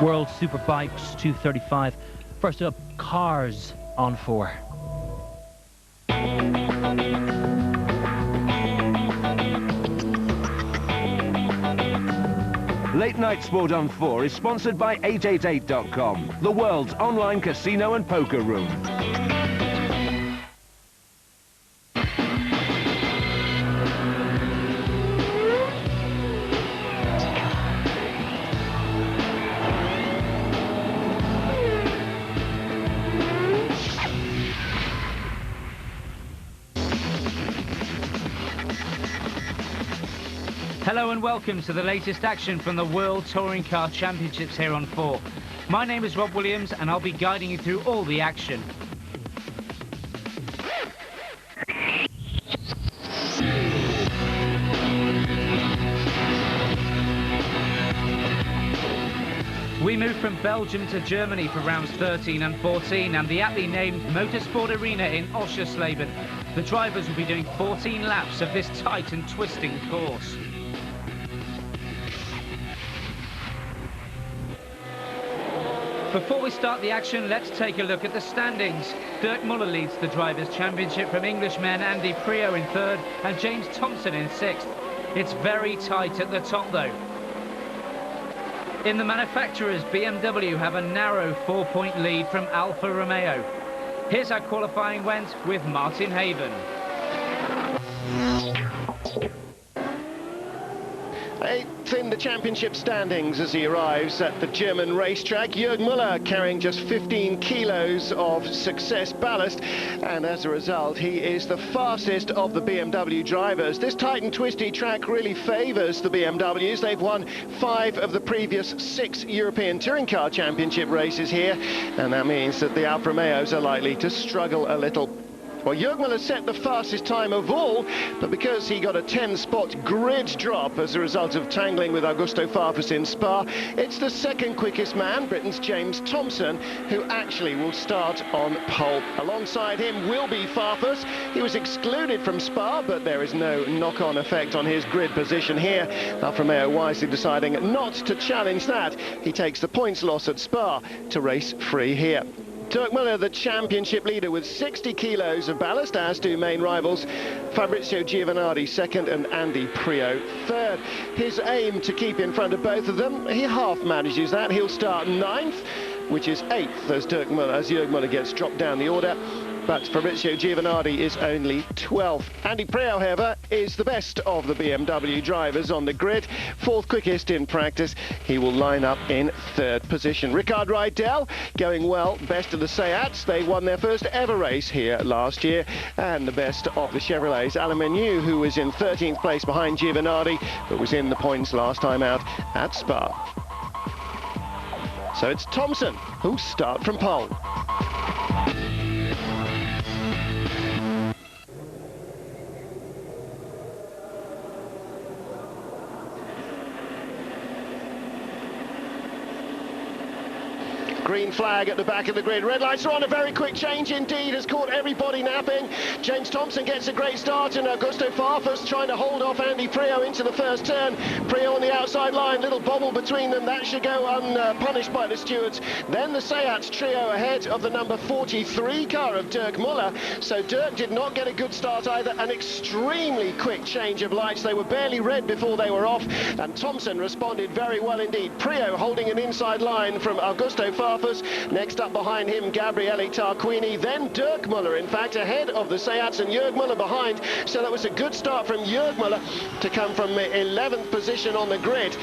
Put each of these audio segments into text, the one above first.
World Superbikes 235. First up, cars on 4. Late Night Sport on 4 is sponsored by 888.com, the world's online casino and poker room. Hello and welcome to the latest action from the World Touring Car Championships here on 4. My name is Rob Williams and I'll be guiding you through all the action. We move from Belgium to Germany for rounds 13 and 14 and the aptly named Motorsport Arena in Oschersleben. The drivers will be doing 14 laps of this tight and twisting course. Before we start the action, let's take a look at the standings. Dirk Muller leads the Drivers Championship from Englishman Andy Priaulx in 3rd and James Thompson in 6th. It's very tight at the top though. In the manufacturers, BMW have a narrow 4-point lead from Alfa Romeo. Here's how qualifying went with Martin Haven. In the championship standings as he arrives at the German racetrack. Jürgen Müller carrying just 15 kilos of success ballast, and as a result he is the fastest of the BMW drivers. This tight and twisty track really favours the BMWs. They've won 5 of the previous 6 European Touring Car Championship races here, and that means that the Alfa Romeos are likely to struggle a little. Well, Jürgen Müller set the fastest time of all, but because he got a 10-spot grid drop as a result of tangling with Augusto Farfus in Spa, it's the second quickest man, Britain's James Thompson, who actually will start on pole. Alongside him will be Farfus. He was excluded from Spa, but there is no knock-on effect on his grid position here. Alfa Romeo wisely deciding not to challenge that. He takes the points loss at Spa to race free here. Dirk Muller, the championship leader with 60 kilos of ballast, as do main rivals Fabrizio Giovanardi 2nd and Andy Priaulx 3rd. His aim to keep in front of both of them, he half manages that. He'll start 9th, which is 8th as Jürgen Müller gets dropped down the order. But Fabrizio Giovanardi is only 12th. Andy Priaulx, however, is the best of the BMW drivers on the grid. 4th quickest in practice. He will line up in 3rd position. Ricard Rydell going well, best of the Seats. They won their first ever race here last year. And the best of the Chevrolets, Alain Menu, who was in 13th place behind Giovanardi, but was in the points last time out at Spa. So it's Thompson who'll start from pole. Green flag at the back of the grid. Red lights are on. A very quick change indeed has caught everybody napping. James Thompson gets a great start, and Augusto Farfus trying to hold off Andy Priaulx into the first turn. Priaulx on the outside line, little bobble between them. That should go unpunished by the stewards. Then the Seats trio ahead of the number 43 car of Dirk Müller. So Dirk did not get a good start either. An extremely quick change of lights. They were barely red before they were off, and Thompson responded very well indeed. Priaulx holding an inside line from Augusto Farfus. Next up behind him, Gabriele Tarquini, then Dirk Müller, in fact, ahead of the Seats, and Jürgen Müller behind. So that was a good start from Jürgen Müller to come from 11th position on the grid.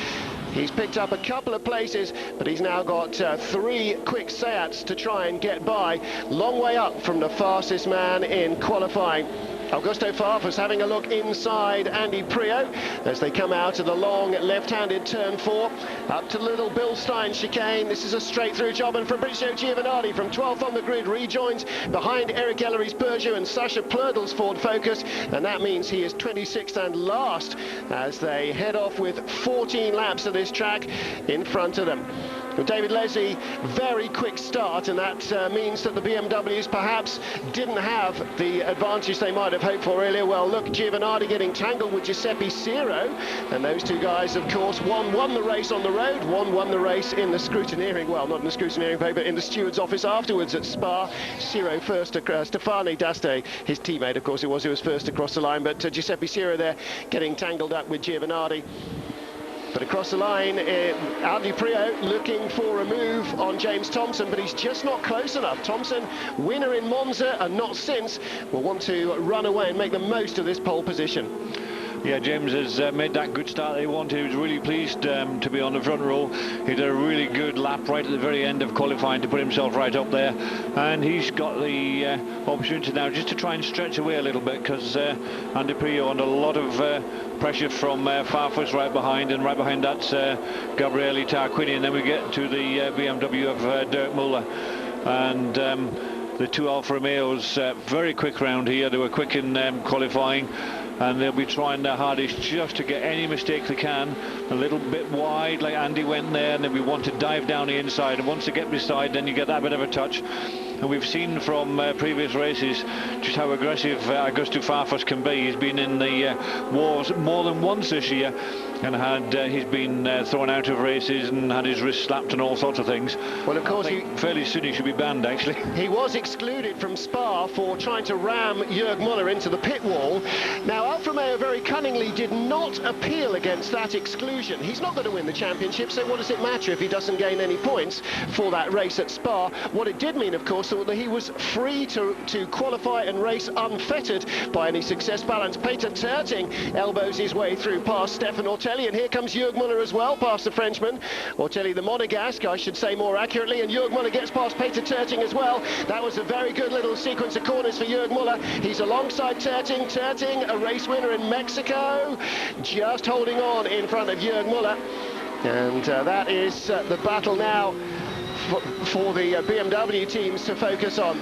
He's picked up a couple of places, but he's now got 3 quick Seats to try and get by. Long way up from the fastest man in qualifying. Augusto Farfus having a look inside Andy Priaulx as they come out of the long left-handed turn 4 up to the little Bill Stein chicane. This is a straight-through job, and Fabrizio Giovanardi from 12th on the grid rejoins behind Eric Ellery's Peugeot and Sasha Plurdel's Ford Focus, and that means he is 26th and last as they head off with 14 laps of this track in front of them. Well, David Leslie, very quick start, and that means that the BMWs perhaps didn't have the advantage they might have hoped for earlier. Well, look, Giovanardi getting tangled with Giuseppe Ciro, and those two guys, of course, one won the race on the road, one won the race in the scrutineering, well, not in the scrutineering bay, but in the steward's office afterwards at Spa. Ciro first, Stefani Daste, his teammate, of course, it was, who was first across the line, but Giuseppe Ciro there getting tangled up with Giovanardi. But across the line, Andy Priaulx looking for a move on James Thompson, but he's just not close enough. Thompson, winner in Monza, and not since, will want to run away and make the most of this pole position. Yeah, James has made that good start that he wanted. He was really pleased to be on the front row. He did a really good lap right at the very end of qualifying to put himself right up there. And he's got the opportunity now just to try and stretch away a little bit, because Andy Priaulx under a lot of pressure from Farfus right behind, and right behind that's Gabriele Tarquini. And then we get to the BMW of Dirk Muller. And the two Alfa Romeos, very quick round here. They were quick in qualifying, and they'll be trying their hardest just to get any mistake they can. A little bit wide, like Andy went there, and then we want to dive down the inside, and once they get beside, then you get that bit of a touch. And we've seen from previous races just how aggressive Augusto Farfus can be. He's been in the wars more than once this year, and he's been thrown out of races and had his wrist slapped and all sorts of things. Well, of course, fairly soon he should be banned, actually. He was excluded from Spa for trying to ram Jörg Muller into the pit wall. Now, Alfa Romeo very cunningly did not appeal against that exclusion. He's not going to win the championship, so what does it matter if he doesn't gain any points for that race at Spa? What it did mean, of course, that he was free to qualify and race unfettered by any success balance. Peter Terting elbows his way through past Stefan Ortelli, and here comes Jörg Muller as well, past the Frenchman. Ortelli, the Monegasque, I should say more accurately, and Jörg Muller gets past Peter Terting as well. That was a very good little sequence of corners for Jörg Muller. He's alongside Terting. Terting, a race winner in Mexico, just holding on in front of Jörg Muller. And that is the battle now for the BMW teams to focus on.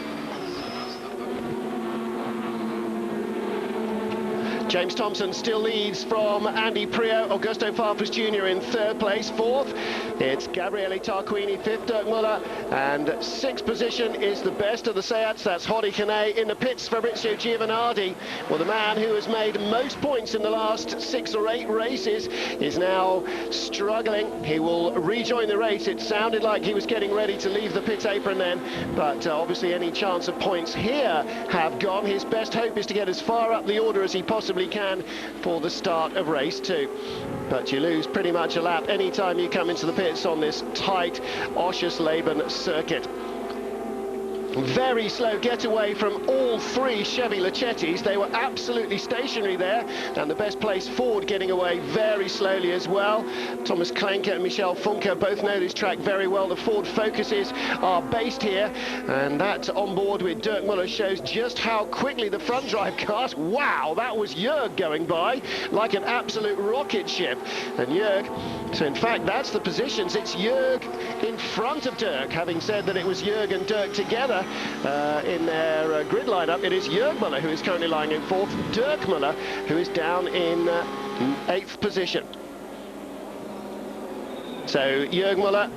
James Thompson still leads from Andy Priaulx. Augusto Farfus Jr. in third place. Fourth, it's Gabriele Tarquini. Fifth, Dirk Muller. And sixth position is the best of the Seats. That's Hodi Kane. In the pits, Fabrizio Giovanardi. Well, the man who has made most points in the last 6 or 8 races is now struggling. He will rejoin the race. It sounded like he was getting ready to leave the pit apron then, but obviously any chance of points here have gone. His best hope is to get as far up the order as he possibly can for the start of race 2. But you lose pretty much a lap anytime you come into the pits on this tight Oschersleben circuit. Very slow getaway from all 3 Chevy Lacettis. They were absolutely stationary there, and the best place Ford getting away very slowly as well. Thomas Klenker and Michel Funke both know this track very well. The Ford Focuses are based here, and that on board with Dirk Muller shows just how quickly the front drive cars, wow, that was Jörg going by like an absolute rocket ship. And Jörg, so in fact that's the positions. It's Jörg in front of Dirk. Having said that it was Jörg and Dirk together in their grid lineup, it is Jörg Muller who is currently lying in 4th, Dirk Muller who is down in 8th position. So Jörg Muller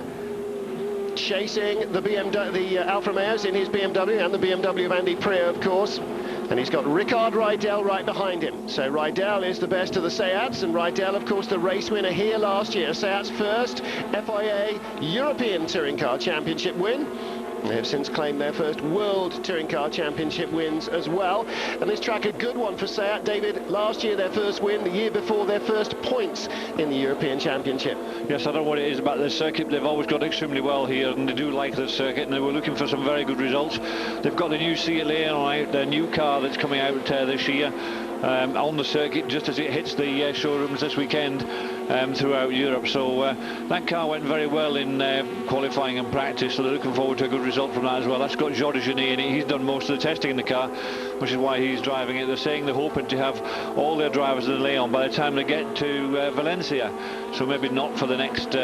chasing the Alfa Romeos in his BMW, and the BMW of Andy Priaulx, of course. And he's got Ricard Rydell right behind him. So Rydell is the best of the Seats, and Rydell, of course, the race winner here last year. Seats' first FIA European Touring Car Championship win. They have since claimed their first World Touring Car Championship wins as well. And this track, a good one for Seat. David, last year their first win, the year before their first points in the European Championship. Yes, I don't know what it is about the circuit. They've always got extremely well here, and they do like the circuit, and they were looking for some very good results. They've got the new CLA out, their new car that's coming out this year. On the circuit just as it hits the showrooms this weekend throughout Europe. So that car went very well in qualifying and practice, so they're looking forward to a good result from that as well. That's got Jordi Genet in it. He's done most of the testing in the car, which is why he's driving it. They're saying they're hoping to have all their drivers in Leon by the time they get to Valencia, so maybe not for the next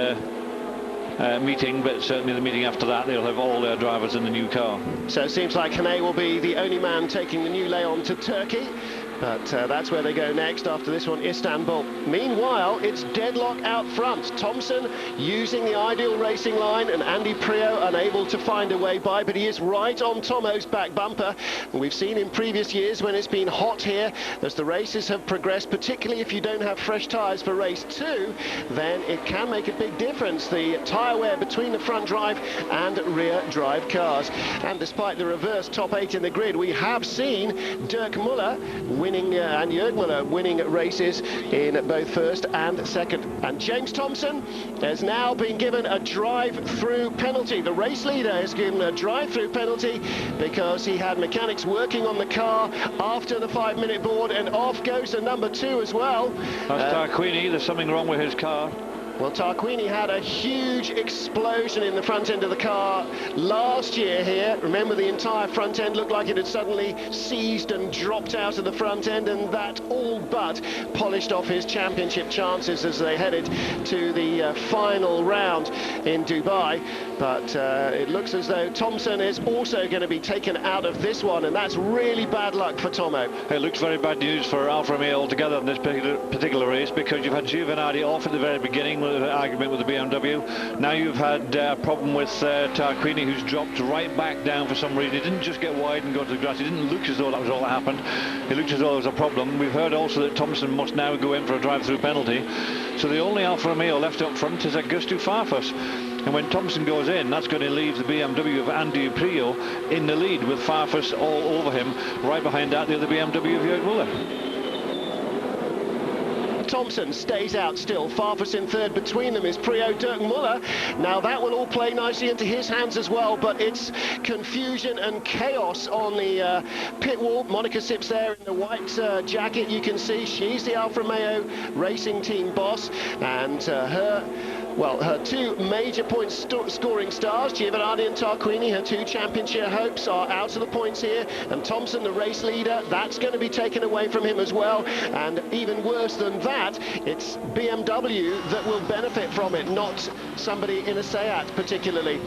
meeting, but certainly the meeting after that they'll have all their drivers in the new car. So it seems like Kane will be the only man taking the new Leon to Turkey. But that's where they go next after this one, Istanbul. Meanwhile, it's deadlock out front. Thompson using the ideal racing line, and Andy Priaulx unable to find a way by, but he is right on Tomo's back bumper. And we've seen in previous years when it's been hot here, as the races have progressed, particularly if you don't have fresh tyres for race 2, then it can make a big difference, the tyre wear between the front drive and rear drive cars. And despite the reverse top 8 in the grid, we have seen Dirk Muller winning and Jörg Muller winning races in both first and second. And James Thompson has now been given a drive-through penalty. The race leader has given a drive-through penalty because he had mechanics working on the car after the 5-minute board, and off goes the number 2 as well. That's Tarquini. There's something wrong with his car. Well, Tarquini had a huge explosion in the front end of the car last year here. Remember, the entire front end looked like it had suddenly seized and dropped out of the front end, and that all but polished off his championship chances as they headed to the final round in Dubai. But it looks as though Thompson is also going to be taken out of this one, and that's really bad luck for Tomo. It looks very bad news for Alfa Romeo altogether in this particular race, because you've had Giovinazzi off at the very beginning with an argument with the BMW. Now you've had a problem with Tarquini, who's dropped right back down for some reason. He didn't just get wide and go to the grass. It didn't look as though that was all that happened. It looked as though there was a problem. We've heard also that Thompson must now go in for a drive-through penalty. So the only Alfa Romeo left up front is Augusto Farfus. And when Thompson goes in, that's going to leave the BMW of Andy Priaulx in the lead, with Farfus all over him. Right behind that, the other BMW of Jörg Muller. Thompson stays out still. Farfus in third. Between them is Priaulx, Dirk Muller. Now that will all play nicely into his hands as well, but it's confusion and chaos on the pit wall. Monica Sips there in the white jacket. You can see she's the Alfa Romeo racing team boss, and her two major point scoring stars, Giovinazzi and Tarquini, her 2 championship hopes, are out of the points here. And Thompson, the race leader, that's going to be taken away from him as well. And even worse than that, it's BMW that will benefit from it, not somebody in a Seat particularly.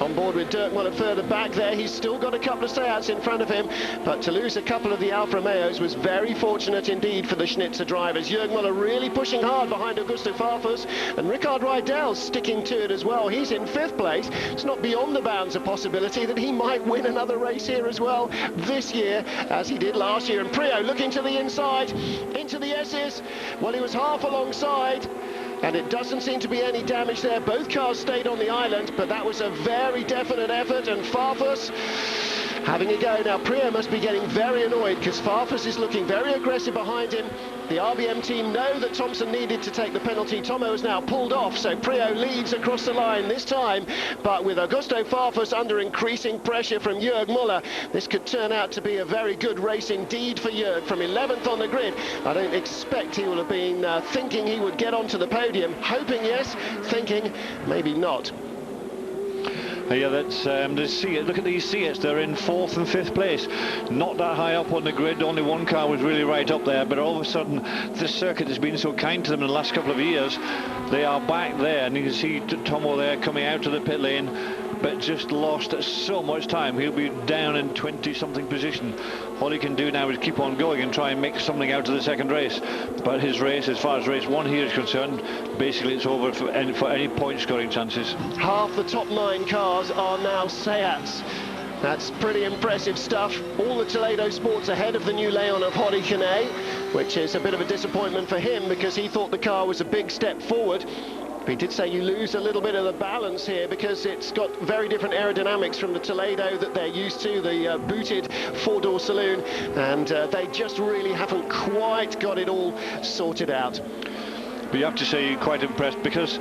On board with Dirk Muller further back there. He's still got a couple of Seats in front of him, but to lose a couple of the Alfa Romeos was very fortunate indeed for the Schnitzer drivers. Jörg Muller really pushing hard behind Augusto Farfus, and Rickard Rydell's sticking to it as well. He's in 5th place. It's not beyond the bounds a possibility that he might win another race here as well this year, as he did last year. And Priaulx looking to the inside, into the S's. Well, he was half alongside, and it doesn't seem to be any damage there. Both cars stayed on the island, but that was a very definite effort, and Farfus having a go. Now Priaulx must be getting very annoyed, because Farfus is looking very aggressive behind him. The RBM team know that Thompson needed to take the penalty. Tomo has now pulled off, so Priaulx leads across the line this time, but with Augusto Farfus under increasing pressure from Jörg Muller, this could turn out to be a very good race indeed for Jörg. From 11th on the grid, I don't expect he will have been thinking he would get onto the podium. Hoping yes, thinking maybe not. Yeah, that's the Seat. Look at these Seats. They're in 4th and 5th place. Not that high up on the grid. Only one car was really right up there. But all of a sudden, this circuit has been so kind to them in the last couple of years. They are back there, and you can see Tomo there coming out of the pit lane, but just lost so much time. He'll be down in 20-something position. All he can do now is keep on going and try and make something out of the second race. But his race, as far as race 1 here is concerned, basically it's over for any point scoring chances. Half the top 9 cars are now Seats. That's pretty impressive stuff. All the Toledo Sports ahead of the new Leon of Horikene, which is a bit of a disappointment for him, because he thought the car was a big step forward. He did say you lose a little bit of the balance here, because it's got very different aerodynamics from the Toledo that they're used to, the booted 4-door saloon, and they just really haven't quite got it all sorted out. But you have to say you're quite impressed, because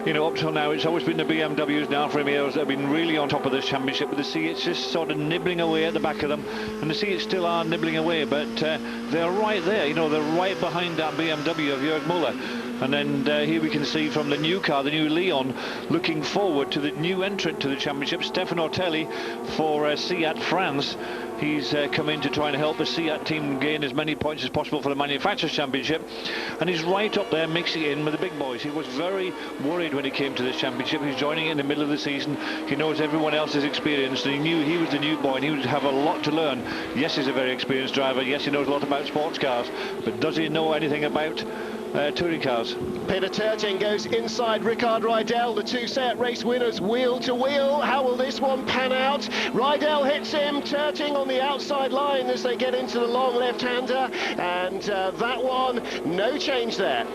you know, up till now it's always been the BMWs and Alfa Romeos that have been really on top of this championship, but the Seats just sort of nibbling away at the back of them, and the Seats still are nibbling away, but they're right there, you know, they're right behind that BMW of Jörg Muller. And then here we can see from the new car, the new Leon, looking forward to the new entrant to the championship, Stefano Telli for Seat France. He's come in to try and help the Seat team gain as many points as possible for the Manufacturers' Championship, and he's right up there mixing in with the big boys. He was very worried when he came to this championship. He's joining in the middle of the season. He knows everyone else is experienced, and he knew he was the new boy and he would have a lot to learn. Yes, he's a very experienced driver. Yes, he knows a lot about sports cars, but does he know anything about touring cars? Peter Terting goes inside Rickard Rydell, the two Seat race winners, wheel to wheel. How will this one pan out? Rydell hits him, Terting on the outside line as they get into the long left-hander, and that one, no change there.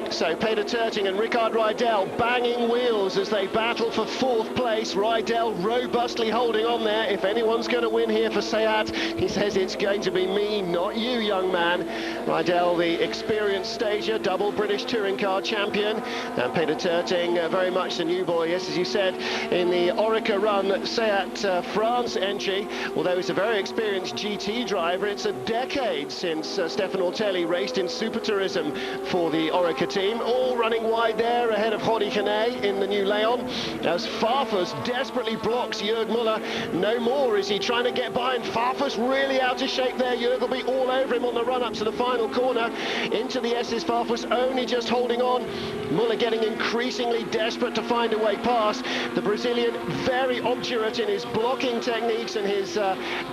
So Peter Terting and Rickard Rydell banging wheels as they battle for fourth place. Rydell robustly holding on there. If anyone's going to win here for Seat, he says it's going to be me, not you, young man. Rydell, the experienced stager, double British touring car champion, and Peter Terting, very much the new boy. Yes, as you said, in the Oreca Run Seat France entry, although he's a very experienced GT driver, it's a decade since Stefan Ortelli raced in Super Tourism for the Oreca team. All running wide there ahead of Hodi Kane in the new Leon, as Farfus desperately blocks Jörg Müller. No more is he trying to get behind. Farfus really out of shape there. Jörg will be all over him on the run up to the final corner. Into the S's, Farfus only just holding on. Müller getting increasingly desperate to find a way past. The Brazilian very obdurate in his blocking techniques and his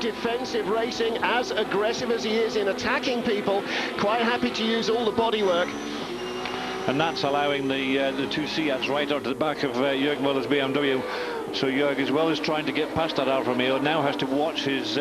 defensive racing, as aggressive as he is in attacking people, quite happy to use all the bodywork. And that's allowing the two Seats right out to the back of Jörg Müller's BMW. So Jörg, as well as trying to get past that Alfa Romeo, now has to watch his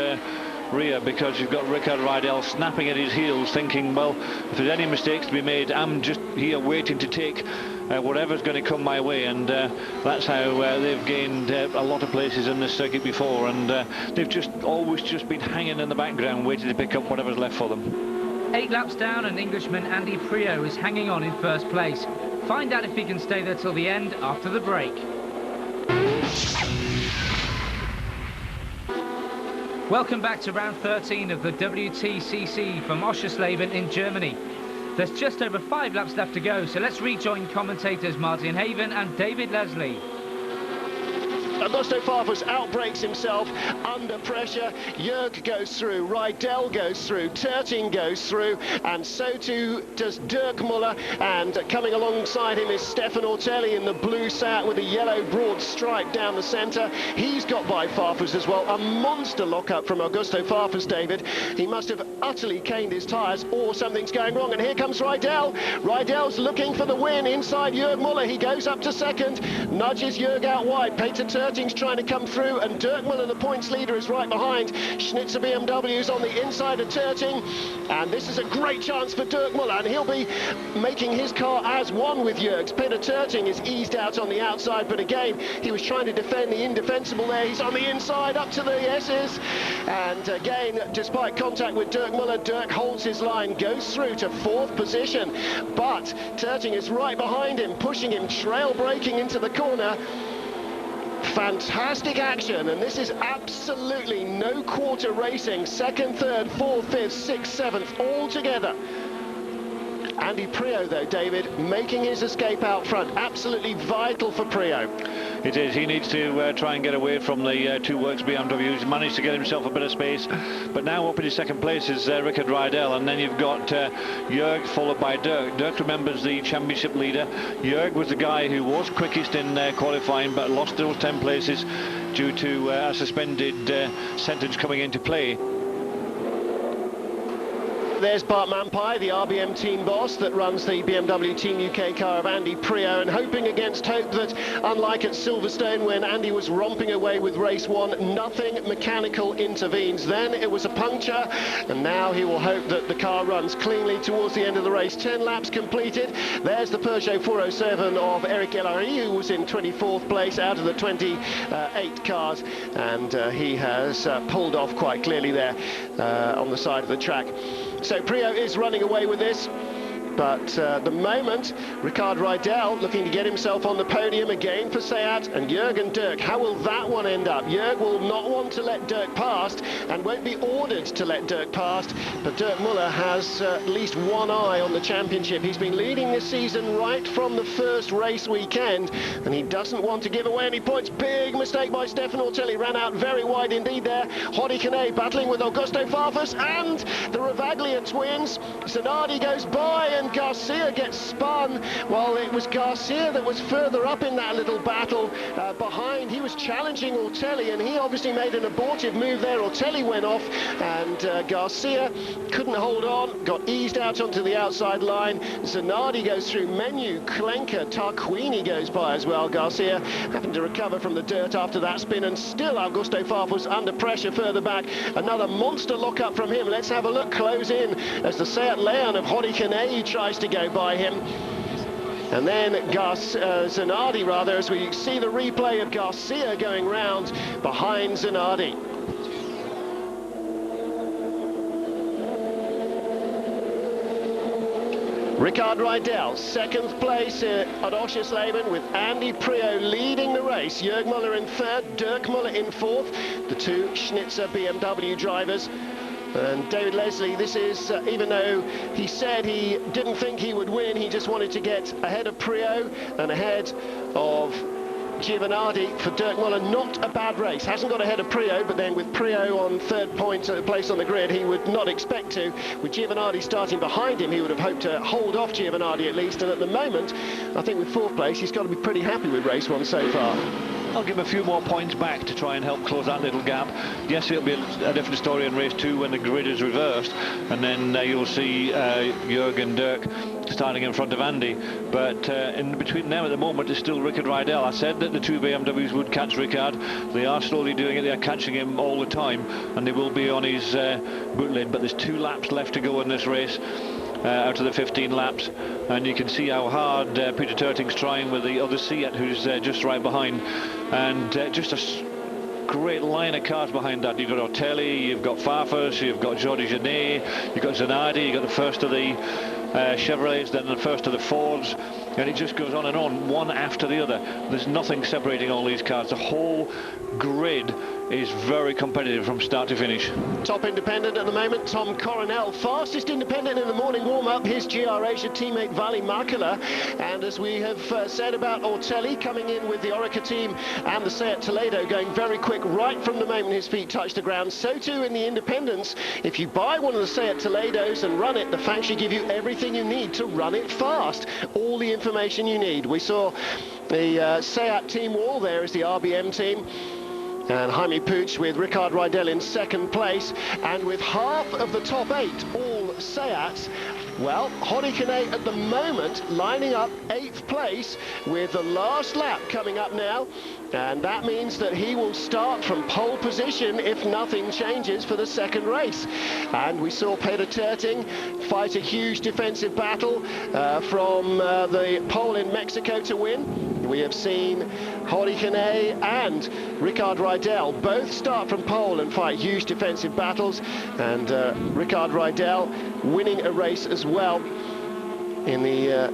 rear, because you've got Rickard Rydell snapping at his heels, thinking, well, if there's any mistakes to be made, I'm just here waiting to take whatever's going to come my way. And that's how they've gained a lot of places in this circuit before, and they've just always just been hanging in the background, waiting to pick up whatever's left for them. 8 laps down, and Englishman Andy Priaulx is hanging on in first place. Find out if he can stay there till the end after the break. Welcome back to round 13 of the WTCC from Oschersleben in Germany. There's just over 5 laps left to go, so let's rejoin commentators Martin Haven and David Leslie. Augusto Farfus outbreaks himself under pressure. Jörg goes through, Rydell goes through, Terting goes through, and so too does Dirk Müller. And coming alongside him is Stefan Ortelli in the blue Seat with a yellow broad stripe down the centre. He's got by Farfus as well. A monster lockup from Augusto Farfus, David. He must have utterly caned his tyres, or something's going wrong. And here comes Rydell. Rydell's looking for the win inside Jörg Müller. He goes up to second, nudges Jörg out wide. Peter Terting's trying to come through, and Dirk Müller, the points leader, is right behind. Schnitzer BMW's on the inside of Terting, and this is a great chance for Dirk Müller, and he'll be making his car as one with Jörg's. Peter Terting is eased out on the outside, but again, he was trying to defend the indefensible there. He's on the inside, up to the S's, and again, despite contact with Dirk Müller, Dirk holds his line, goes through to 4th position, but Terting is right behind him, pushing him, trail braking into the corner. Fantastic action, and this is absolutely no quarter racing. 2nd, 3rd, 4th, 5th, 6th, 7th, all together. Andy Priaulx, though, David, making his escape out front. Absolutely vital for Priaulx. It is. He needs to try and get away from the two Works BMWs. He's managed to get himself a bit of space, but now up in his 2nd place is Rickard Rydell, and then you've got Jörg followed by Dirk. Dirk remembers the championship leader. Jörg was the guy who was quickest in qualifying, but lost those 10 places due to a suspended sentence coming into play. There's Bart Mampai, the RBM team boss that runs the BMW Team UK car of Andy Priaulx, and hoping against hope that, unlike at Silverstone when Andy was romping away with race 1, nothing mechanical intervenes. Then it was a puncture, and now he will hope that the car runs cleanly towards the end of the race. 10 laps completed. There's the Peugeot 407 of Eric Ellery, who was in 24th place out of the 28 cars, and he has pulled off quite clearly there on the side of the track. So Priaulx is running away with this. But the moment, Ricard Riedel looking to get himself on the podium again for Seat, and Jürgen Dirk. How will that one end up? Jürg will not want to let Dirk past and won't be ordered to let Dirk past, but Dirk Müller has at least one eye on the championship. He's been leading this season right from the first race weekend, and he doesn't want to give away any points. Big mistake by Stefan Ortelli, ran out very wide indeed there. Haudicane battling with Augusto Farfus and the Ravaglia twins. Zanardi goes by and Garcia gets spun. Well, it was Garcia that was further up in that little battle behind. He was challenging Ortelli, and he obviously made an abortive move there. Ortelli went off, and Garcia couldn't hold on, got eased out onto the outside line. Zanardi goes through, Menu, Klenker, Tarquini goes by as well. Garcia having to recover from the dirt after that spin, and still Augusto Farfus under pressure further back. Another monster lock-up from him. Let's have a look close in as the Seat Leon of Haudicane tries to go by him. And then Zanardi, rather, as we see the replay of Garcia going round behind Zanardi. Ricard Riedel, second place at Oschersleben, with Andy Priaulx leading the race. Jürg Müller in third, Dirk Müller in fourth, the two Schnitzer BMW drivers. And David Leslie, this is, even though he said he didn't think he would win, he just wanted to get ahead of Priaulx and ahead of Giovanardi. For Dirk Müller, not a bad race. Hasn't got ahead of Priaulx, but then with Priaulx on third place on the grid, he would not expect to. With Giovanardi starting behind him, he would have hoped to hold off Giovanardi at least. And at the moment, I think with fourth place, he's got to be pretty happy with race one so far. I'll give him a few more points back to try and help close that little gap. Yes, it'll be a different story in race 2 when the grid is reversed, and then you'll see Jürgen Dirk starting in front of Andy. But in between them at the moment is still Ricard Riedel. I said that the two BMWs would catch Ricard. They are slowly doing it. They are catching him all the time, and they will be on his boot lid. But there's 2 laps left to go in this race. Out of the 15 laps, and you can see how hard Peter Terting's trying with the other Seat, who's just right behind, and just a great line of cars behind that. You've got Ortelli, you've got Farfus, you've got Jordi Genet, you've got Zanardi, you've got the first of the Chevrolets, then the first of the Fords, and it just goes on, one after the other. There's nothing separating all these cars. The whole grid is very competitive from start to finish. Top independent at the moment, Tom Coronel. Fastest independent in the morning warm-up, his GR Asia teammate Vali Makala. And as we have said about Ortelli coming in with the Orica team and the Seat Toledo going very quick right from the moment his feet touch the ground, so too in the independents. If you buy one of the Seat Toledos and run it, the factory give you everything you need to run it fast. All the information you need. We saw the Seat team wall there as the RBM team. And Jaime Puig with Ricard Riedel in second place, and with half of the top 8 all Seats. Well, Haudicane at the moment lining up 8th place with the last lap coming up now, and that means that he will start from pole position if nothing changes for the second race. And we saw Peter Terting fight a huge defensive battle from the pole in Mexico to win. We have seen Haudicane and Ricard Riedel both start from pole and fight huge defensive battles, and Ricard Riedel winning a race as well in the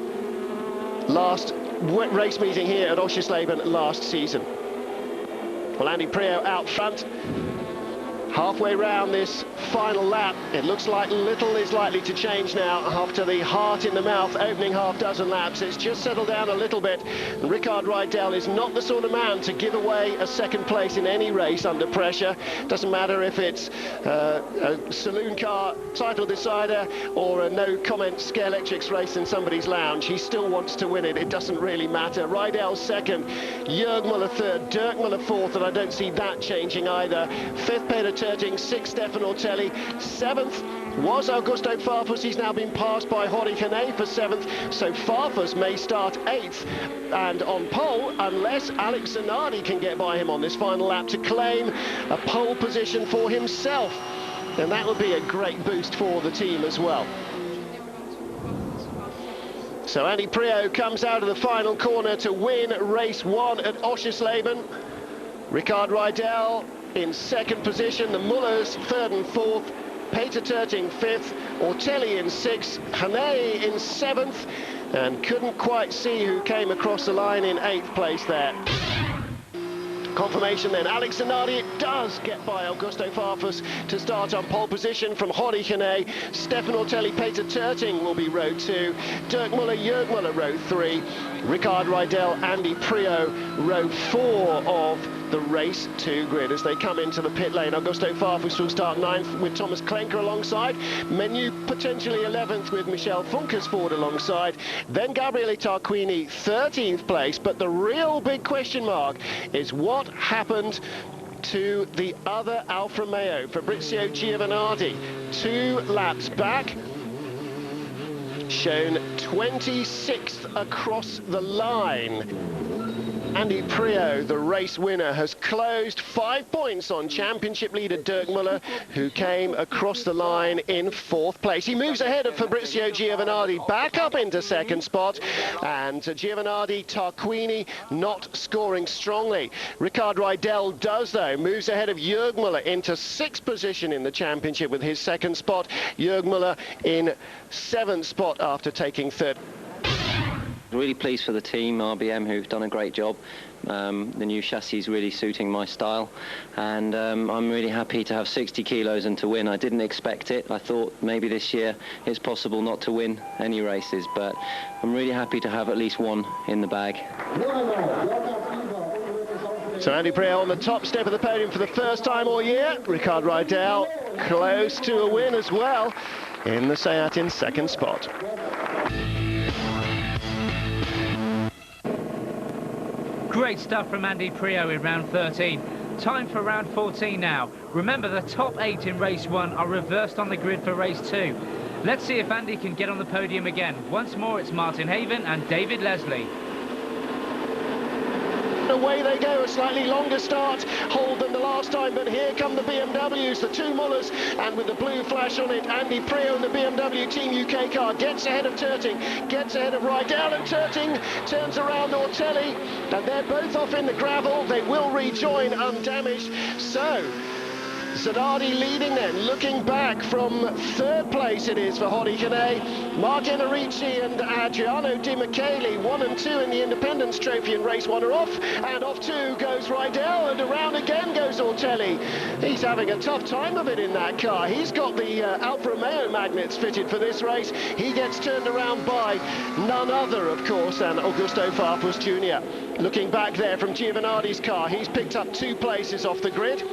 last race meeting here at Oschersleben last season. Well, Andy Priaulx out front. Halfway round this final lap, it looks like little is likely to change now after the heart in the mouth opening half dozen laps. It's just settled down a little bit. And Ricard Riedel is not the sort of man to give away a second place in any race under pressure. Doesn't matter if it's a saloon car title decider or a no-comment Scalextrics race in somebody's lounge. He still wants to win it. It doesn't really matter. Riedel second, Jürg Müller third, Dirk Müller fourth, and I don't see that changing either. Fifth, Peter Terting, sixth, Stefan Ortelli, seventh was Augusto Farfus. He's now been passed by Haudicane for seventh, so Farfus may start 8th and on pole unless Alex Zanardi can get by him on this final lap to claim a pole position for himself, and that would be a great boost for the team as well. So Andy Priaulx comes out of the final corner to win race 1 at Oschersleben. Ricard Riedel in second position, the Müllers third and fourth, Peter Terting fifth, Ortelli in 6th, Hannay in 7th, and couldn't quite see who came across the line in 8th place there. Confirmation then, Alex Zanardi, it does get by Augusto Farfus to start on pole position from Hori Hannay. Stefan Ortelli, Peter Terting will be row 2. Dirk Muller, Jörg Muller, row 3. Ricard Rydell, Andy Priaulx, row 4 of the race 2 grid. As they come into the pit lane, Augusto Farfus will start 9th with Thomas Klenker alongside. Menu potentially 11th with Michel Funkersford alongside. Then Gabriele Tarquini 13th place. But the real big question mark is what happened to the other Alfa Romeo, Fabrizio Giovanardi. 2 laps back, shown 26th across the line. Andy Priaulx, the race winner, has closed 5 points on championship leader Dirk Muller, who came across the line in 4th place. He moves ahead of Fabrizio Giovanardi, back up into 2nd spot, and Giovanardi, Tarquini not scoring strongly. Ricard Rydell does, though, moves ahead of Jörg Muller into 6th position in the championship with his 2nd spot. Jörg Muller in 7th spot after taking 3rd. Really pleased for the team, RBM, who've done a great job. The new chassis is really suiting my style, and I'm really happy to have 60 kilos and to win. I didn't expect it. I thought maybe this year it's possible not to win any races, but I'm really happy to have at least one in the bag. So Andy Priaulx on the top step of the podium for the first time all year. Ricard Rydell close to a win as well in the Seat in 2nd spot. Great stuff from Andy Priaulx in round 13. Time for round 14 now. Remember, the top 8 in race 1 are reversed on the grid for race 2. Let's see if Andy can get on the podium again. Once more, it's Martin Haven and David Leslie. Away they go, a slightly longer start hold than the last time, but here come the BMWs, the 2 Mullers, and with the blue flash on it, Andy Priaulx in the BMW Team UK car gets ahead of Terting, gets ahead of Rydell, and Terting turns around Ortelli, and they're both off in the gravel. They will rejoin undamaged. So Zanardi leading then, looking back from 3rd place it is for Hori Hannay. Mark Enrici and Adriano Di Michele, 1 and 2 in the Independence Trophy in race 1 are off, and off 2 goes Rydell, and around again goes Ortelli. He's having a tough time of it in that car. He's got the Alfa Romeo magnets fitted for this race. He gets turned around by none other, of course, than Augusto Farfus Jr. Looking back there from Giovanardi's car, he's picked up 2 places off the grid.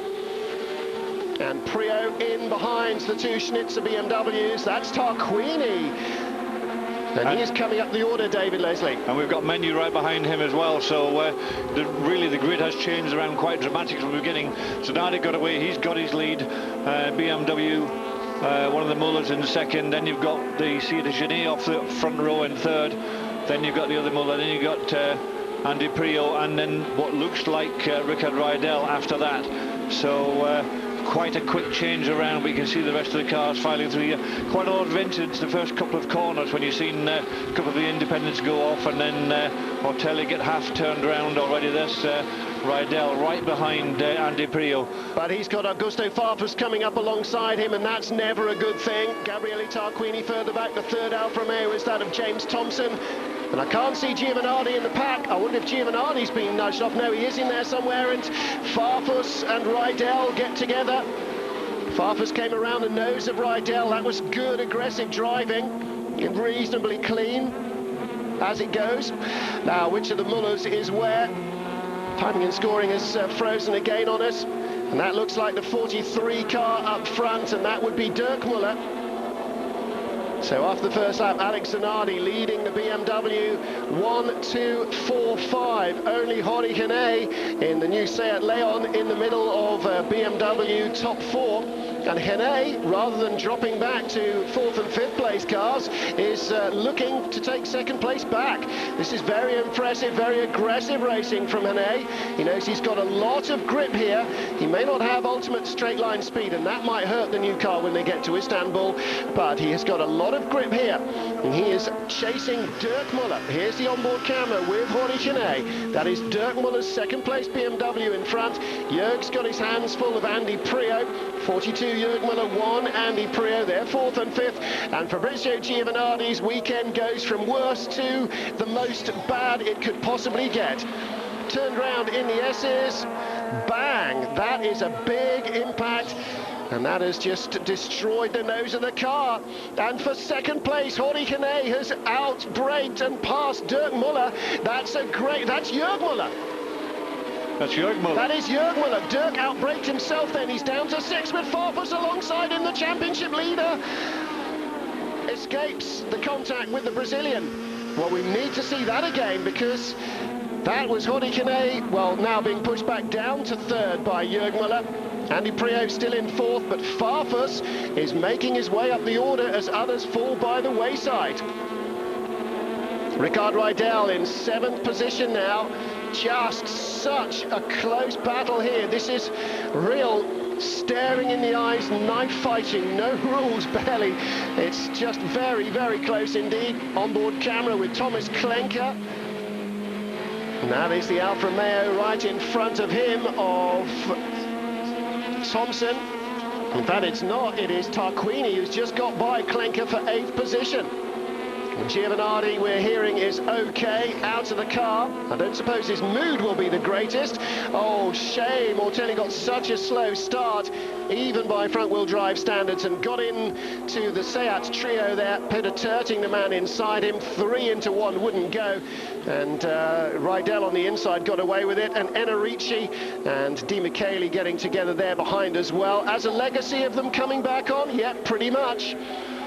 And Priaulx in behind the 2 Schnitzer BMWs. That's Tarquini. And he's coming up the order, David Leslie. And we've got Menu right behind him as well, so really the grid has changed around quite dramatically from the beginning. Zanardi got away, he's got his lead. BMW, one of the Mullers in 2nd, then you've got the Seat de Genet off the front row in 3rd, then you've got the other Muller, then you've got Andy Priaulx, and then what looks like Ricard Rydell after that. So quite a quick change around. We can see the rest of the cars filing through here. Quite a lot of vintage the first couple of corners when you've seen a couple of the independents go off, and then Ortelli get half turned around already. There's Rydell right behind Andy Priaulx. But he's got Augusto Farfus coming up alongside him, and that's never a good thing. Gabriele Tarquini further back. The 3rd Alfa Romeo is that of James Thompson. And I can't see Giovanardi in the pack. I wonder if Giovanardi's been nudged off. No, he is in there somewhere, and Farfus and Rydell get together. Farfus came around the nose of Rydell. That was good, aggressive driving, and reasonably clean as it goes. Now, which of the Mullers is where? Timing and scoring is frozen again on us, and that looks like the 43 car up front, and that would be Dirk Muller. So after the first lap, Alex Zanardi leading the BMW 1, 2, 4, 5. Only Hori Hannay in the new Seat Leon in the middle of BMW top 4. And Hannay, rather than dropping back to 4th and 5th place cars, is looking to take 2nd place back. This is very impressive, very aggressive racing from Hannay. He knows he's got a lot of grip here. He may not have ultimate straight line speed, and that might hurt the new car when they get to Istanbul, but he has got a lot of grip here, and he is chasing Dirk Muller. Here's the onboard camera with Hori Hannay. That is Dirk Muller's 2nd place BMW in front. Jörg's got his hands full of Andy Priaulx, 42 Jürg Müller 1, Andy Priaulx, they're 4th and 5th, and Fabrizio Giovanardi's weekend goes from worst to the most bad it could possibly get. Turned round in the S's, bang, that is a big impact. And that has just destroyed the nose of the car. And for second place, Horry Kane has outbraked and passed Dirk Müller. That's Jürg Müller. That's Jürg Müller. That is Jürg Müller. Dirk outbraked himself then. He's down to 6th with Farfus alongside him. The championship leader escapes the contact with the Brazilian. Well, we need to see that again, because that was Horry Kane, well, now being pushed back down to 3rd by Jürg Müller. Andy Priaulx still in 4th, but Farfus is making his way up the order as others fall by the wayside. Ricard Riedel in 7th position now. Just such a close battle here. This is real staring in the eyes, knife fighting, no rules barely. It's just very, very close indeed. Onboard camera with Thomas Klenker. And that is the Alfa Romeo right in front of him of Thompson. In fact, it's not. It is Tarquini who's just got by Klenker for 8th position. Giovanardi, we're hearing, is okay out of the car. I don't suppose his mood will be the greatest. Oh, shame. Ortelli got such a slow start, even by front-wheel drive standards, and got into the Seat trio there. Peter Terting, the man inside him, 3 into 1 wouldn't go. And Riedel on the inside got away with it, and Enrici and Di Michele getting together there behind as well. As a legacy of them coming back on? Yeah, pretty much.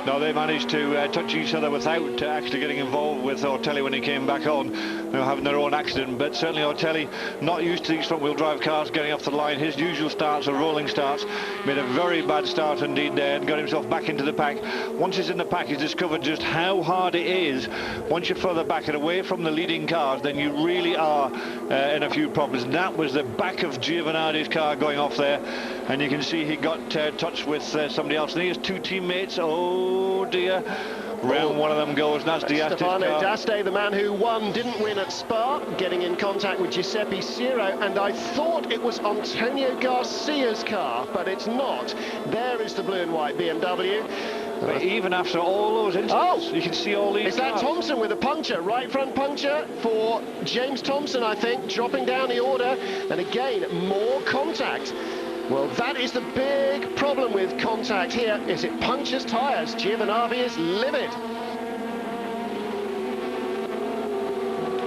No, they managed to touch each other without actually getting involved with Ortelli when he came back on, having their own accident. But certainly Ortelli, not used to these front-wheel drive cars getting off the line. His usual starts are rolling starts. Made a very bad start indeed there and got himself back into the pack. Once he's in the pack, he's discovered just how hard it is. Once you're further back and away from the leading cars, then you really are in a few problems. And that was the back of Giovanardi's car going off there. And you can see he got touched with somebody else. And he has 2 teammates. Oh dear. Round one of them goes. That's Stefano D'Aste, the man who won, didn't win at Spa, getting in contact with Giuseppe Ciro, and I thought it was Antonio Garcia's car, but it's not. There is the blue and white BMW. But even after all those incidents, you can see all these Is that cars. Thompson with a puncture? Right front puncture for James Thompson, I think, dropping down the order, and again, more contact. Well, that is the big problem with contact here, is it punctures tyres. Giovanardi is livid.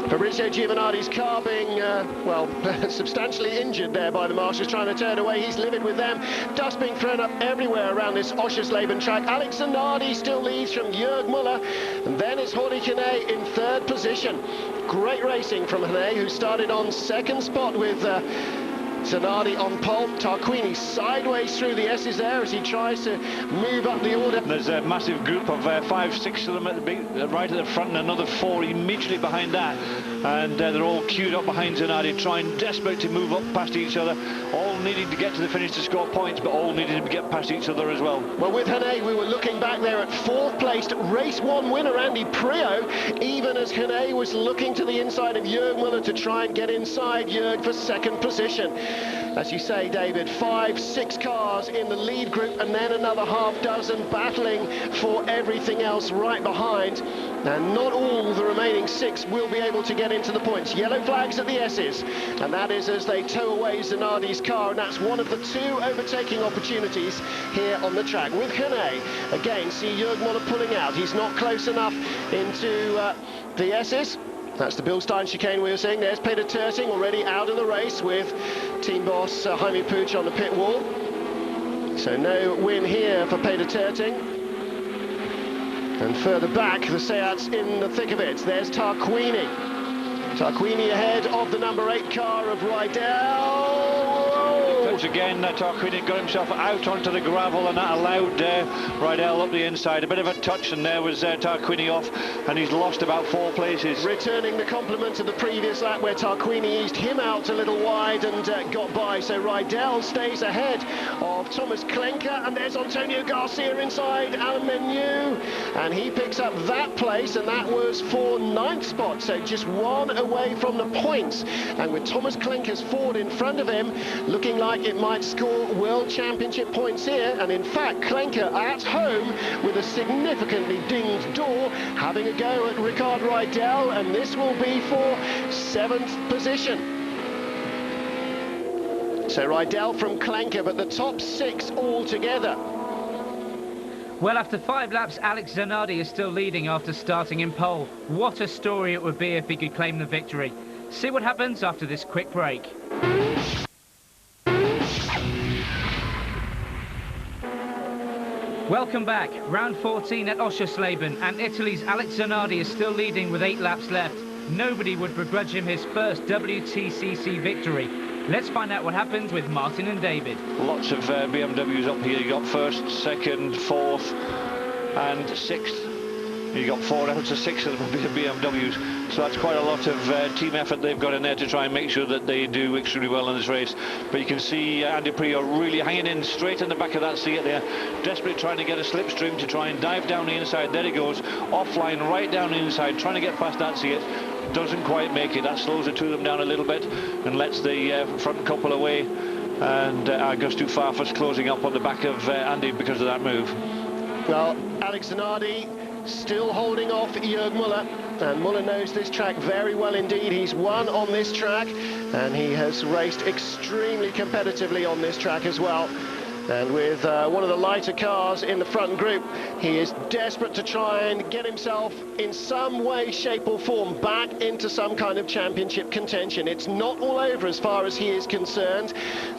Fabrizio Giovanardi's car being, well, substantially injured there by the marshals trying to turn away. He's livid with them. Dust being thrown up everywhere around this Oschersleben track. Alex Zanardi still leads from Jürg Müller. And then it's Horry Kane in 3rd position. Great racing from Kane, who started on 2nd spot with Zanardi on pole. Tarquini sideways through the S's there as he tries to move up the order. There's a massive group of 5, 6 of them at the big, right at the front, and another 4 immediately behind that. And they're all queued up behind Zanardi, trying desperate to move up past each other, all needing to get to the finish to score points, but all needing to get past each other as well. Well, with Kane, we were looking back there at 4th placed race 1 winner Andy Priaulx, even as Kane was looking to the inside of Jürg Müller to try and get inside Jürg for 2nd position. As you say, David, 5, 6 cars in the lead group, and then another half dozen battling for everything else right behind. And not all the remaining 6 will be able to get into the points. Yellow flags at the S's, and that is as they tow away Zanardi's car, and that's one of the 2 overtaking opportunities here on the track. With Kane, again, see Jürg Müller pulling out. He's not close enough into the S's. That's the Bilstein chicane we were seeing. There's Peter Terting already out of the race with team boss Jaime Puig on the pit wall. So no win here for Peter Terting. And further back, the Seats in the thick of it. There's Tarquini. Tarquini ahead of the number 8 car of Riedel. Once again, Tarquini got himself out onto the gravel, and that allowed Riedel up the inside. A bit of a touch, and there was Tarquini off, and he's lost about 4 places. Returning the compliment of the previous lap where Tarquini eased him out a little wide and got by. So Riedel stays ahead of Thomas Klenker, and there's Antonio Garcia inside Alain Menu, and he picks up that place, and that was for 9th spot, so just 1 away from the points. And with Thomas Klenker's Ford in front of him, looking like like it might score World Championship points here, and in fact Klenker at home with a significantly dinged door, having a go at Ricard Rydell, and this will be for 7th position. So Rydell from Klenker, but the top 6 altogether. Well, after 5 laps, Alex Zanardi is still leading after starting in pole. What a story it would be if he could claim the victory. See what happens after this quick break. Welcome back. Round 14 at Oschersleben, and Italy's Alex Zanardi is still leading with 8 laps left. Nobody would begrudge him his first WTCC victory. Let's find out what happens with Martin and David. Lots of BMWs up here. You got 1st, 2nd, 4th and 6th. You got 4 out of 6 of them BMWs. So that's quite a lot of team effort they've got in there to try and make sure that they do extremely well in this race. But you can see Andy Priaulx really hanging in straight in the back of that Seat there, desperately trying to get a slipstream to try and dive down the inside. There he goes, offline right down the inside, trying to get past that Seat. Doesn't quite make it. That slows the two of them down a little bit and lets the front couple away. And Augusto Farfus closing up on the back of Andy because of that move. Well, Alex Zanardi still holding off Jörg Müller, and Müller knows this track very well indeed. He's won on this track, and he has raced extremely competitively on this track as well. And with one of the lighter cars in the front group, he is desperate to try and get himself in some way, shape or form back into some kind of championship contention. It's not all over as far as he is concerned,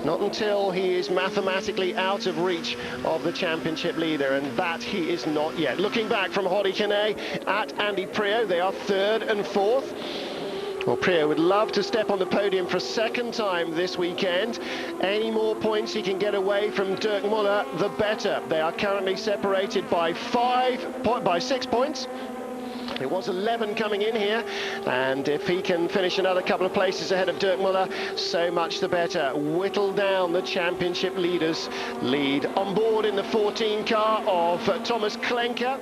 not until he is mathematically out of reach of the championship leader, and that he is not yet. Looking back from Horikene at Andy Priaulx, they are 3rd and 4th. Well, Priaulx would love to step on the podium for a 2nd time this weekend. Any more points he can get away from Dirk Müller, the better. They are currently separated by 6 points. It was 11 coming in here, and if he can finish another couple of places ahead of Dirk Müller, so much the better. Whittle down the championship leaders' lead. On board in the 14 car of Thomas Klenker.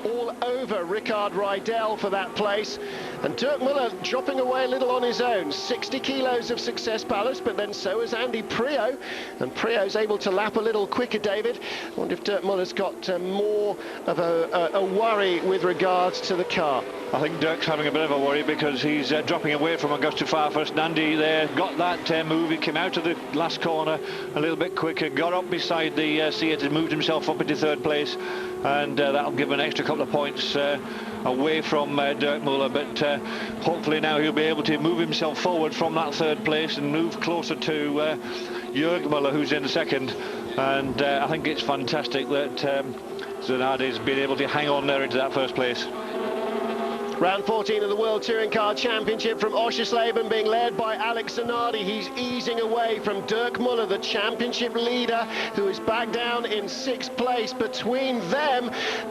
All over Ricard Rydell for that place, and Dirk Müller dropping away a little on his own. 60 kilos of success ballast, but then so is Andy Priaulx, and Priaulx's able to lap a little quicker, David. I wonder if Dirk Müller's got more of a worry with regards to the car. I think Dirk's having a bit of a worry because he's dropping away from Augusto Farfus. And Andy there got that move. He came out of the last corner a little bit quicker, got up beside the Seat and moved himself up into 3rd place, and that'll give him an extra couple of points away from Dirk Müller, but hopefully now he'll be able to move himself forward from that 3rd place and move closer to Jörg Müller, who's in 2nd. And I think it's fantastic that Zanardi's been able to hang on there into that 1st place. Round 14 of the World Touring Car Championship from Oschersleben, being led by Alex Zanardi. He's easing away from Dirk Müller, the championship leader, who is back down in 6th place. Between them,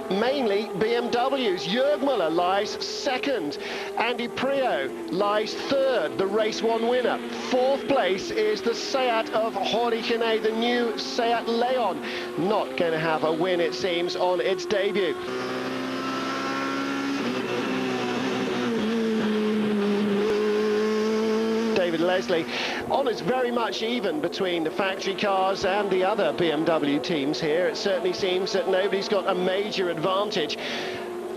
mainly BMWs. Jörg Müller lies 2nd. Andy Priaulx lies 3rd, the race 1 winner. 4th place is the Seat of Horikene, the new Seat Leon. Not going to have a win, it seems, on its debut. David Leslie, on is very much even between the factory cars and the other BMW teams here. It certainly seems that nobody's got a major advantage.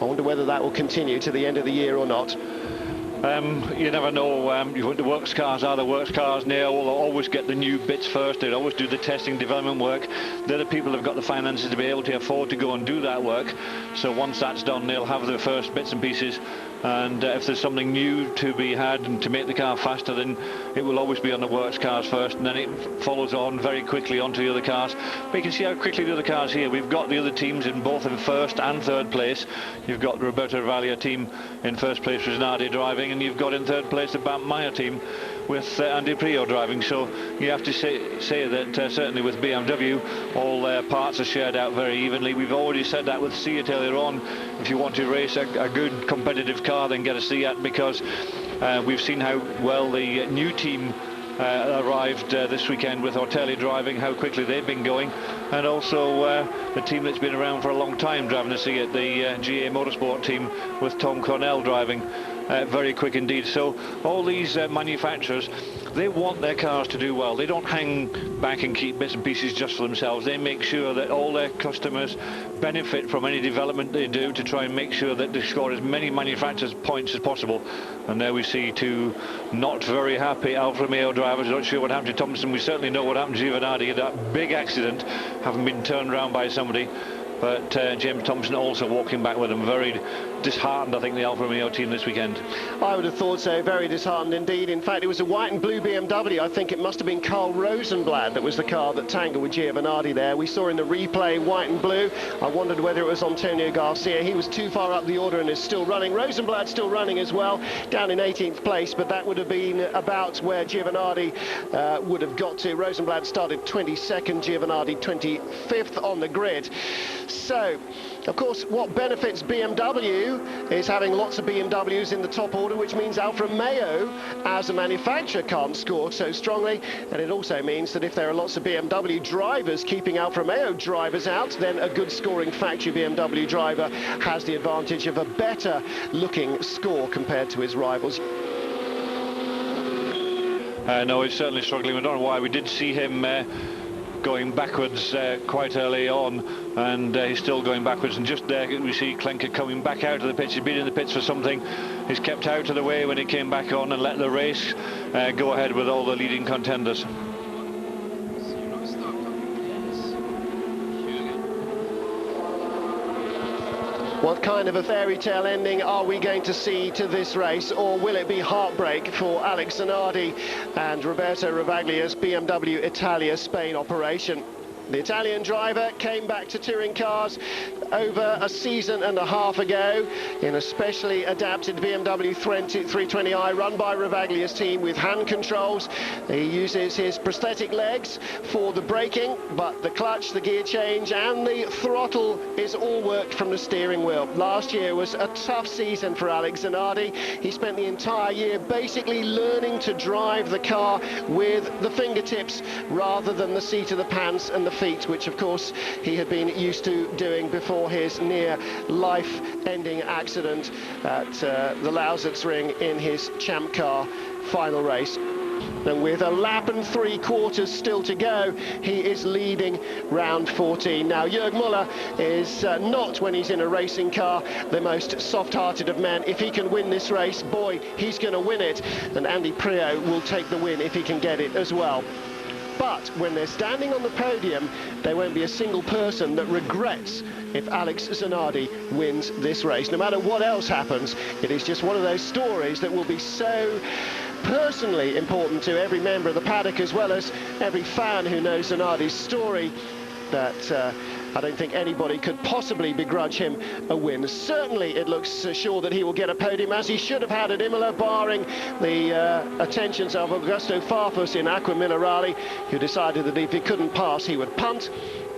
I wonder whether that will continue to the end of the year or not. You never know. The works cars are the works cars now. They'll always get the new bits first. They always do the testing, development work. They're the people who've got the finances to be able to afford to go and do that work. So once that's done, they'll have their first bits and pieces. And if there's something new to be had and to make the car faster, then it will always be on the works cars first, and then it follows on very quickly onto the other cars. But you can see how quickly the other cars here. We've got the other teams in both in 1st and 3rd place. You've got the Roberto Ravalia team in 1st place with Zanardi driving, and you've got in 3rd place the Bam Meyer team with Andy Priaulx driving. So you have to say that certainly with BMW, all parts are shared out very evenly. We've already said that with Seat earlier on. If you want to race a good competitive car, then get a Seat, because we've seen how well the new team arrived this weekend with Ortelli driving, how quickly they've been going, and also the team that's been around for a long time driving a Seat, the GA Motorsport team with Tom Cornell driving. Very quick indeed. So all these manufacturers they want their cars to do well. They don't hang back and keep bits and pieces just for themselves. They make sure that all their customers benefit from any development they do to try and make sure that they score as many manufacturers' points as possible. And there we see two not very happy Alfa Romeo drivers. Not sure what happened to Thompson. We certainly know what happened to Giovanardi, that big accident, having been turned around by somebody. But James Thompson also walking back with him, very disheartened, I think, the Alfa Romeo team this weekend. I would have thought so, very disheartened indeed. In fact, it was a white and blue BMW. I think it must have been Carl Rosenblad that was the car that tangled with Giovanardi there. We saw in the replay white and blue. I wondered whether it was Antonio Garcia. He was too far up the order and is still running. Rosenblad still running as well, down in 18th place, but that would have been about where Giovanardi would have got to. Rosenblad started 22nd, Giovanardi 25th on the grid. So, of course, what benefits BMW is having lots of BMWs in the top order, which means Alfa Romeo, as a manufacturer, can't score so strongly. And it also means that if there are lots of BMW drivers keeping Alfa Romeo drivers out, then a good scoring factory BMW driver has the advantage of a better looking score compared to his rivals. No, he's certainly struggling. I don't know why. We did see him going backwards quite early on, and he's still going backwards. And just there we see Klenker coming back out of the pits. He's been in the pits for something. He's kept out of the way when he came back on and let the race go ahead with all the leading contenders. What kind of a fairy tale ending are we going to see to this race, or will it be heartbreak for Alex Zanardi and Roberto Ravaglia's BMW Italia Spain operation? The Italian driver came back to touring cars over a season and a half ago in a specially adapted BMW 320i run by Ravaglia's team with hand controls. He uses his prosthetic legs for the braking, but the clutch, the gear change and the throttle is all worked from the steering wheel. Last year was a tough season for Alex Zanardi. He spent the entire year basically learning to drive the car with the fingertips rather than the seat of the pants and the feet, which of course he had been used to doing before his near life-ending accident at the Lausitzring in his Champ Car final race. And with a lap and 3/4 still to go, he is leading round 14. Now, Jörg Müller is not, when he's in a racing car, the most soft-hearted of men. If he can win this race, boy, he's going to win it. And Andy Priaulx will take the win if he can get it as well. But when they're standing on the podium, there won't be a single person that regrets if Alex Zanardi wins this race. No matter what else happens, it is just one of those stories that will be so personally important to every member of the paddock, as well as every fan who knows Zanardi's story, that I don't think anybody could possibly begrudge him a win. Certainly it looks sure that he will get a podium, as he should have had at Imola, barring the attentions of Augusto Farfus in Aqua Minerale, who decided that if he couldn't pass, he would punt.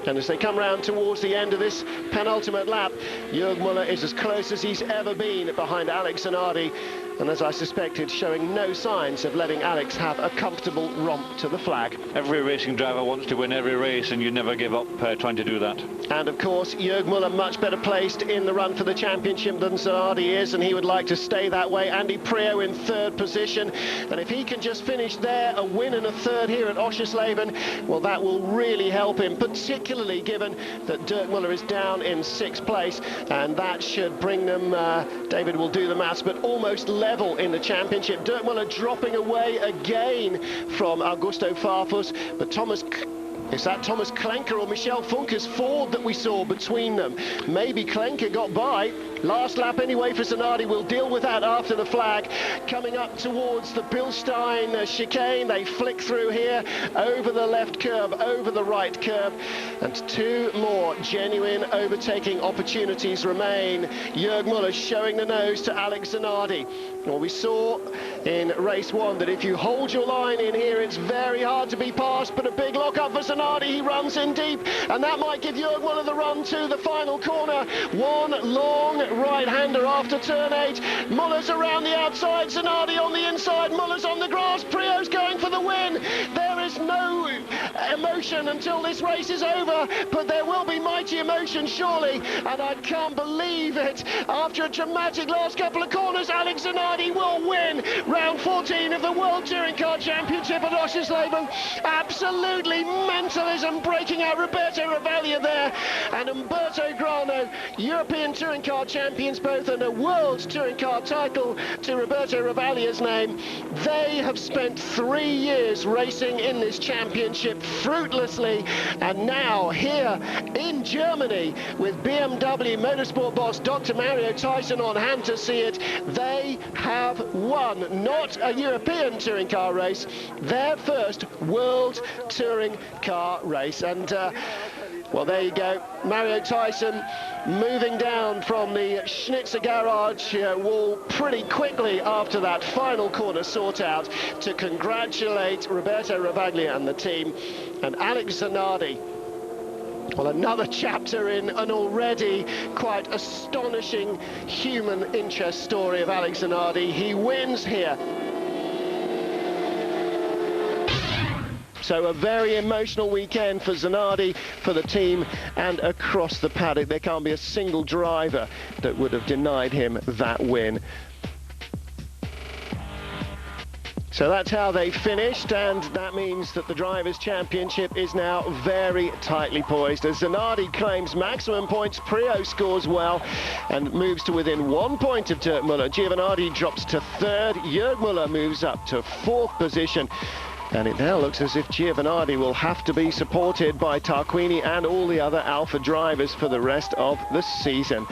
And as they come round towards the end of this penultimate lap, Jörg Müller is as close as he's ever been behind Alex Zanardi, and as I suspected, showing no signs of letting Alex have a comfortable romp to the flag. Every racing driver wants to win every race, and you never give up trying to do that. And of course, Jörg Müller much better placed in the run for the championship than Zanardi is, and he would like to stay that way. Andy Priaulx in third position, and if he can just finish there, a win and a third here at Oschersleben, well, that will really help him, particularly given that Dirk Müller is down in 6th place, and that should bring them, David will do the maths, but almost level in the championship. Dirk Müller dropping away again from Augusto Farfus, but is that Thomas Klenker or Michel Funke's Ford that we saw between them? Maybe Klenker got by. Last lap anyway for Zanardi. We'll deal with that after the flag. Coming up towards the Bilstein chicane, they flick through here, over the left curb, over the right curb, and 2 more genuine overtaking opportunities remain. Jörg Müller showing the nose to Alex Zanardi. Well, we saw in race 1 that if you hold your line in here, it's very hard to be passed, but a big lock-up for Zanardi. He runs in deep, and that might give Jörg Müller the run to the final corner. One long right-hander after turn 8. Müller's around the outside, Zanardi on the inside, Müller's on the grass, Priaulx's going for the win. There is no emotion until this race is over, but there will be mighty emotion surely, and I can't believe it. After a dramatic last couple of corners, Alex Zanardi will win round round 14 of the World Touring Car Championship at Oschersleben. Absolutely mentalism breaking out. Roberto Ravaglia there, and Umberto Grano, European Touring Car champions both, and a World Touring Car title to Roberto Ravaglia's name. They have spent 3 years racing in this championship fruitlessly, and now here in Germany with BMW motorsport boss Dr. Mario Tyson on hand to see it, they have won not a European touring car race, their first World Touring Car race. And well, there you go, Mario Tyson moving down from the Schnitzer garage wall pretty quickly after that final corner sort out to congratulate Roberto Ravaglia and the team. And Alex Zanardi, well, another chapter in an already quite astonishing human interest story of Alex Zanardi. He wins here. So a very emotional weekend for Zanardi, for the team, and across the paddock. There can't be a single driver that would have denied him that win. So that's how they finished, and that means that the Drivers' Championship is now very tightly poised. As Zanardi claims maximum points, Priaulx scores well and moves to within 1 point of Dirk Muller. Giovanardi drops to 3rd. Jörg Muller moves up to 4th position. And it now looks as if Giovanardi will have to be supported by Tarquini and all the other Alfa drivers for the rest of the season.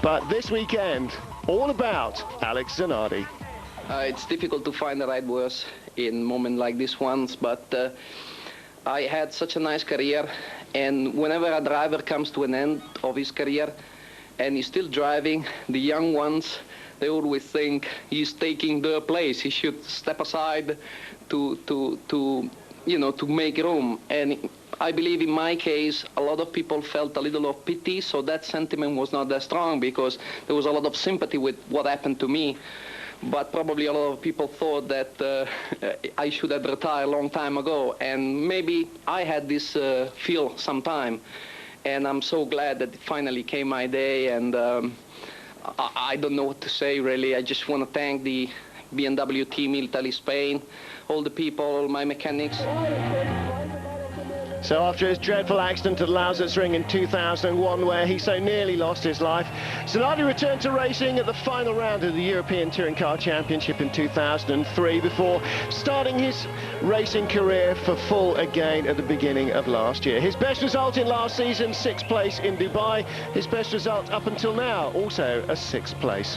But this weekend, all about Alex Zanardi. It's difficult to find the right words in moments like this ones, but I had such a nice career, and whenever a driver comes to an end of his career and he's still driving, the young ones, they always think he's taking their place. He should step aside to make room. And I believe in my case, a lot of people felt a little of pity, so that sentiment was not that strong because there was a lot of sympathy with what happened to me. But probably a lot of people thought that I should have retired a long time ago, and maybe I had this feel sometime. And I'm so glad that it finally came my day, and I don't know what to say really. I just want to thank the BMW team, Italy, Spain, all the people, all my mechanics. So after his dreadful accident at Lausitzring in 2001, where he so nearly lost his life, Zanardi returned to racing at the final round of the European Touring Car Championship in 2003 before starting his racing career for full again at the beginning of last year. His best result in last season, 6th place in Dubai. His best result up until now, also a 6th place.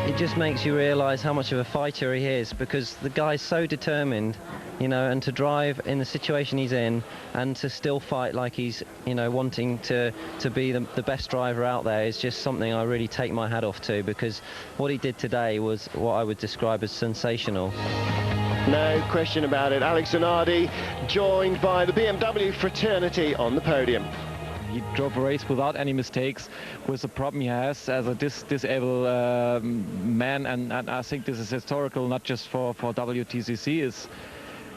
It just makes you realise how much of a fighter he is, because the guy's so determined, you know, and to drive in the situation he's in and to still fight like he's, you know, wanting to be the best driver out there is just something I really take my hat off to, because what he did today was what I would describe as sensational. No question about it. Alex Zanardi joined by the BMW fraternity on the podium. He drove a race without any mistakes with the problem he has as a disabled man, and I think this is historical, not just for WTCC, is,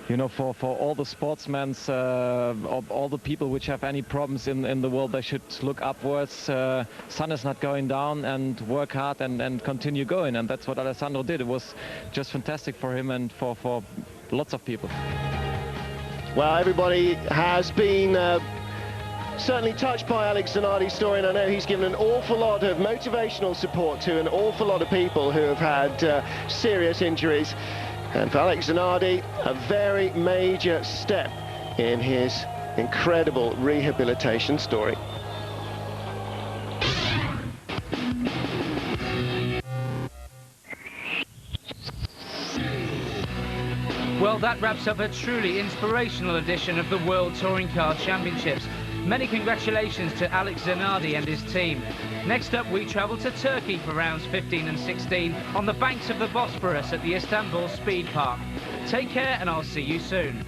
you know, for all the sportsmen, all the people which have any problems in the world. They should look upwards. Sun is not going down, and work hard and continue going, and that's what Alessandro did. It was just fantastic for him and for lots of people. Well, everybody has been certainly touched by Alex Zanardi's story, and I know he's given an awful lot of motivational support to an awful lot of people who have had serious injuries. And for Alex Zanardi, a very major step in his incredible rehabilitation story. Well, that wraps up a truly inspirational edition of the World Touring Car Championships. Many congratulations to Alex Zanardi and his team. Next up, we travel to Turkey for rounds 15 and 16 on the banks of the Bosphorus at the Istanbul Speed Park. Take care, and I'll see you soon.